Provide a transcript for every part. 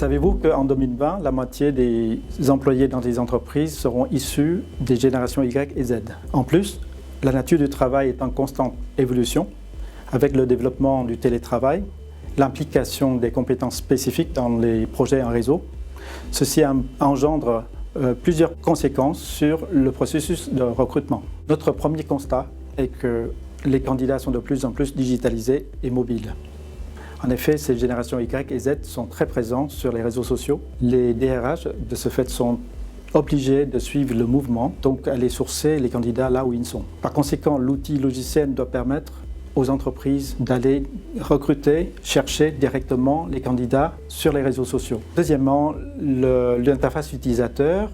Savez-vous qu'en 2020, la moitié des employés dans des entreprises seront issus des générations Y et Z? En plus, la nature du travail est en constante évolution avec le développement du télétravail, l'implication des compétences spécifiques dans les projets en réseau. Ceci engendre plusieurs conséquences sur le processus de recrutement. Notre premier constat est que les candidats sont de plus en plus digitalisés et mobiles. En effet, ces générations Y et Z sont très présentes sur les réseaux sociaux. Les DRH, de ce fait, sont obligés de suivre le mouvement, donc aller sourcer les candidats là où ils sont. Par conséquent, l'outil logiciel doit permettre aux entreprises d'aller recruter, chercher directement les candidats sur les réseaux sociaux. Deuxièmement, l'interface utilisateur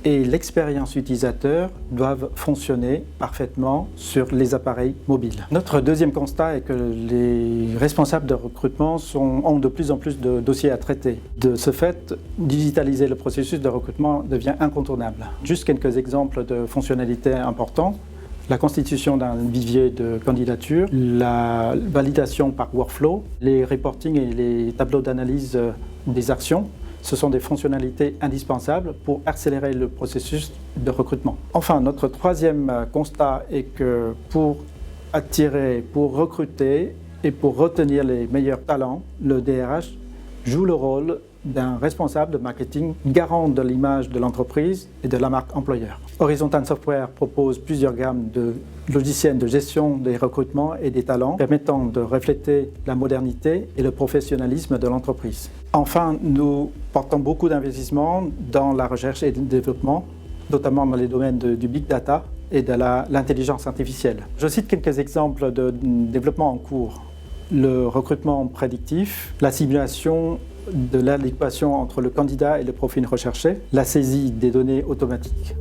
et l'expérience utilisateur doivent fonctionner parfaitement sur les appareils mobiles. Notre deuxième constat est que les responsables de recrutement ont de plus en plus de dossiers à traiter. De ce fait, digitaliser le processus de recrutement devient incontournable. Juste quelques exemples de fonctionnalités importantes. La constitution d'un vivier de candidature, la validation par workflow, les reportings et les tableaux d'analyse des actions. Ce sont des fonctionnalités indispensables pour accélérer le processus de recrutement. Enfin, notre troisième constat est que pour attirer, pour recruter et pour retenir les meilleurs talents, le DRH joue le rôle d'un responsable de marketing garant de l'image de l'entreprise et de la marque employeur. Horizontal Software propose plusieurs gammes de logiciels de gestion des recrutements et des talents permettant de refléter la modernité et le professionnalisme de l'entreprise. Enfin, nous portons beaucoup d'investissements dans la recherche et le développement, notamment dans les domaines du big data et de l'intelligence artificielle. Je cite quelques exemples de développement en cours. Le recrutement prédictif, la simulation de l'adéquation entre le candidat et le profil recherché, la saisie des données automatiques.